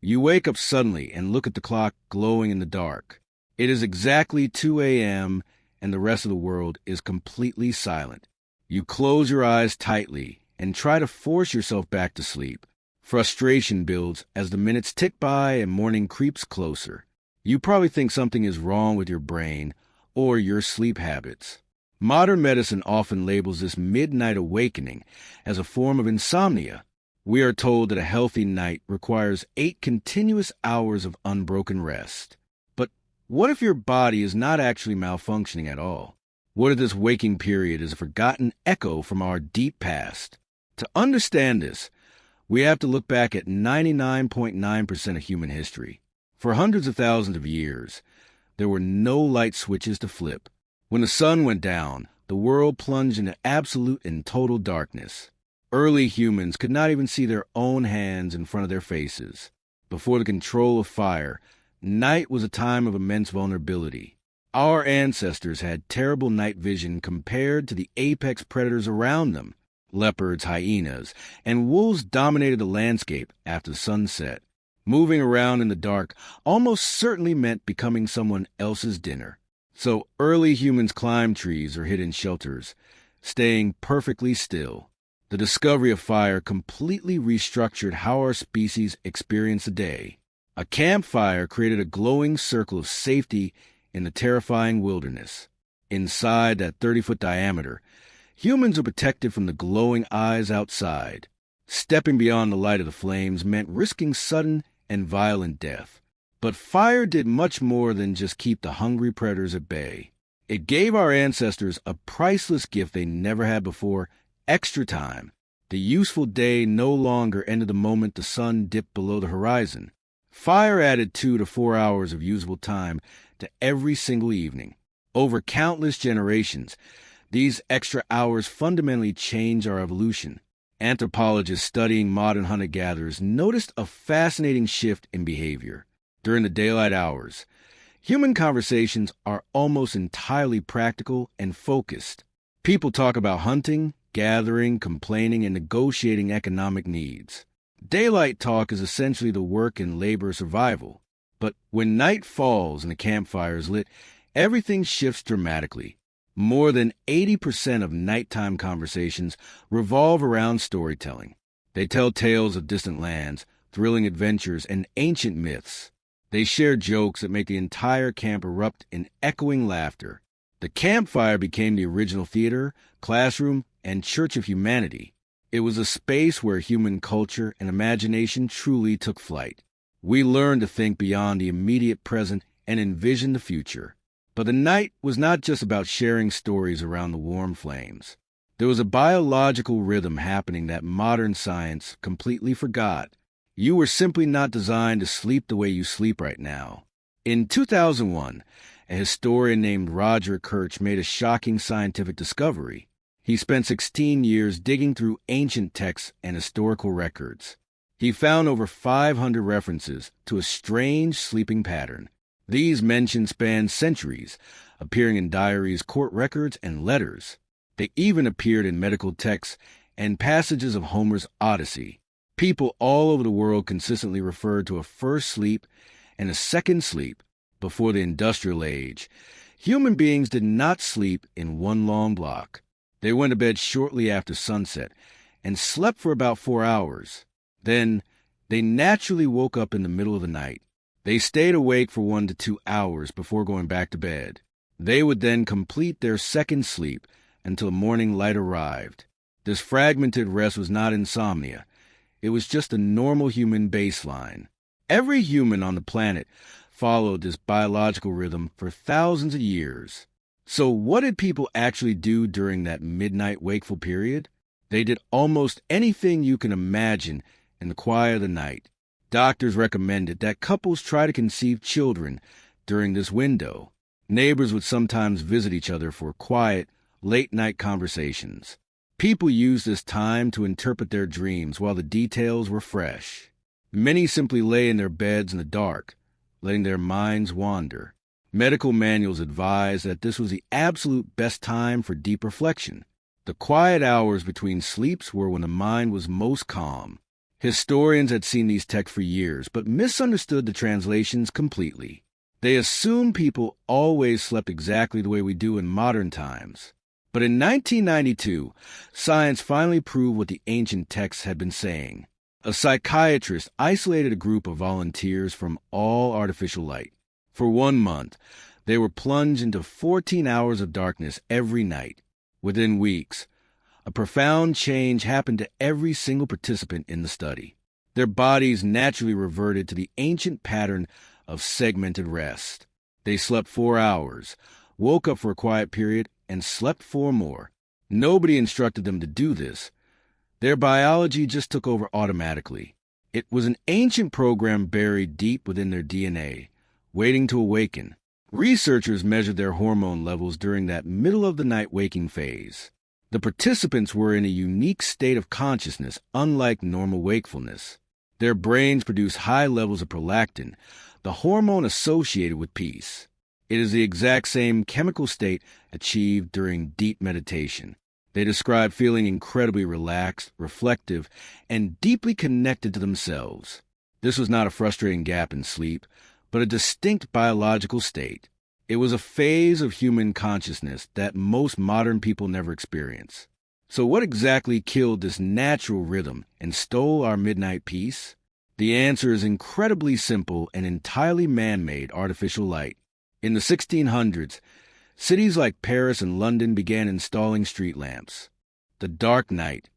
You wake up suddenly and look at the clock glowing in the dark. It is exactly 2 a.m., and the rest of the world is completely silent. You close your eyes tightly and try to force yourself back to sleep. Frustration builds as the minutes tick by and morning creeps closer. You probably think something is wrong with your brain or your sleep habits. Modern medicine often labels this midnight awakening as a form of insomnia. We are told that a healthy night requires 8 continuous hours of unbroken rest. But what if your body is not actually malfunctioning at all? What if this waking period is a forgotten echo from our deep past? To understand this, we have to look back at 99.9% of human history. For hundreds of thousands of years, there were no light switches to flip. When the sun went down, the world plunged into absolute and total darkness. Early humans could not even see their own hands in front of their faces. Before the control of fire, night was a time of immense vulnerability. Our ancestors had terrible night vision compared to the apex predators around them. Leopards, hyenas, and wolves dominated the landscape after the sunset. Moving around in the dark almost certainly meant becoming someone else's dinner. So early humans climbed trees or hid in shelters, staying perfectly still. The discovery of fire completely restructured how our species experienced the day. A campfire created a glowing circle of safety in the terrifying wilderness. Inside that 30-foot diameter, humans were protected from the glowing eyes outside. Stepping beyond the light of the flames meant risking sudden and violent death. But fire did much more than just keep the hungry predators at bay. It gave our ancestors a priceless gift they never had before: extra time. The useful day no longer ended the moment the sun dipped below the horizon. Fire added 2 to 4 hours of usable time to every single evening. Over countless generations, these extra hours fundamentally changed our evolution. Anthropologists studying modern hunter-gatherers noticed a fascinating shift in behavior. During the daylight hours, human conversations are almost entirely practical and focused. People talk about hunting, gathering, complaining, and negotiating economic needs. Daylight talk is essentially the work and labor of survival. But when night falls and the campfire is lit, everything shifts dramatically. More than 80% of nighttime conversations revolve around storytelling. They tell tales of distant lands, thrilling adventures, and ancient myths. They share jokes that make the entire camp erupt in echoing laughter. The campfire became the original theater, classroom, and church of humanity. It was a space where human culture and imagination truly took flight. We learned to think beyond the immediate present and envision the future. But the night was not just about sharing stories around the warm flames. There was a biological rhythm happening that modern science completely forgot. You were simply not designed to sleep the way you sleep right now. In 2001, a historian named Roger Kirch made a shocking scientific discovery. He spent 16 years digging through ancient texts and historical records. He found over 500 references to a strange sleeping pattern. These mentions spanned centuries, appearing in diaries, court records, and letters. They even appeared in medical texts and passages of Homer's Odyssey. People all over the world consistently referred to a first sleep and a second sleep. Before the industrial age, human beings did not sleep in one long block. They went to bed shortly after sunset and slept for about 4 hours. Then, they naturally woke up in the middle of the night. They stayed awake for 1 to 2 hours before going back to bed. They would then complete their second sleep until morning light arrived. This fragmented rest was not insomnia. It was just a normal human baseline. Every human on the planet followed this biological rhythm for thousands of years. So what did people actually do during that midnight wakeful period? They did almost anything you can imagine in the quiet of the night. Doctors recommended that couples try to conceive children during this window. Neighbors would sometimes visit each other for quiet, late-night conversations. People used this time to interpret their dreams while the details were fresh. Many simply lay in their beds in the dark, letting their minds wander. Medical manuals advised that this was the absolute best time for deep reflection. The quiet hours between sleeps were when the mind was most calm. Historians had seen these texts for years, but misunderstood the translations completely. They assumed people always slept exactly the way we do in modern times. But in 1992, science finally proved what the ancient texts had been saying. A psychiatrist isolated a group of volunteers from all artificial light. For 1 month, they were plunged into 14 hours of darkness every night. Within weeks, a profound change happened to every single participant in the study. Their bodies naturally reverted to the ancient pattern of segmented rest. They slept 4 hours, woke up for a quiet period, and slept 4 more. Nobody instructed them to do this. Their biology just took over automatically. It was an ancient program buried deep within their DNA, waiting to awaken. Researchers measured their hormone levels during that middle-of-the-night waking phase. The participants were in a unique state of consciousness, unlike normal wakefulness. Their brains produce high levels of prolactin, the hormone associated with peace. It is the exact same chemical state achieved during deep meditation. They describe feeling incredibly relaxed, reflective, and deeply connected to themselves. This was not a frustrating gap in sleep, but a distinct biological state. It was a phase of human consciousness that most modern people never experience. So what exactly killed this natural rhythm and stole our midnight peace? The answer is incredibly simple and entirely man-made artificial light. In the 1600s, cities like Paris and London began installing street lamps. The dark night,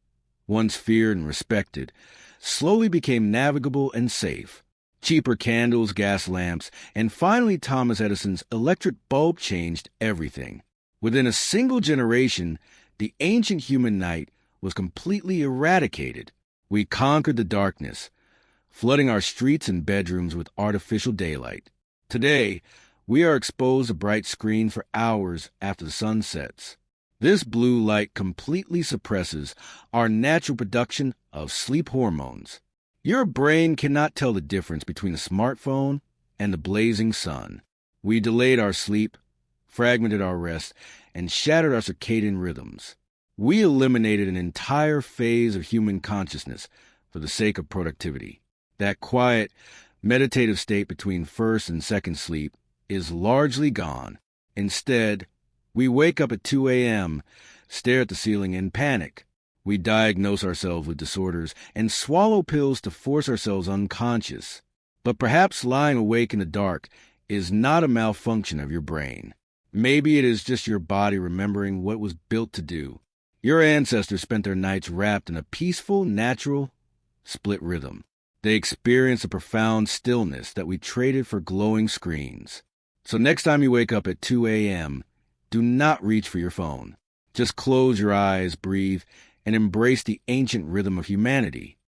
once feared and respected, slowly became navigable and safe. Cheaper candles, gas lamps, and finally Thomas Edison's electric bulb changed everything. Within a single generation, the ancient human night was completely eradicated. We conquered the darkness, flooding our streets and bedrooms with artificial daylight. Today, we are exposed to bright screens for hours after the sun sets. This blue light completely suppresses our natural production of sleep hormones. Your brain cannot tell the difference between a smartphone and the blazing sun. We delayed our sleep, fragmented our rest, and shattered our circadian rhythms. We eliminated an entire phase of human consciousness for the sake of productivity. That quiet, meditative state between first and second sleep is largely gone. Instead, we wake up at 2 a.m., stare at the ceiling, and panic. We diagnose ourselves with disorders and swallow pills to force ourselves unconscious. But perhaps lying awake in the dark is not a malfunction of your brain. Maybe it is just your body remembering what it was built to do. Your ancestors spent their nights wrapped in a peaceful, natural, split rhythm. They experienced a profound stillness that we traded for glowing screens. So next time you wake up at 2 a.m., do not reach for your phone. Just close your eyes, breathe, and embrace the ancient rhythm of humanity.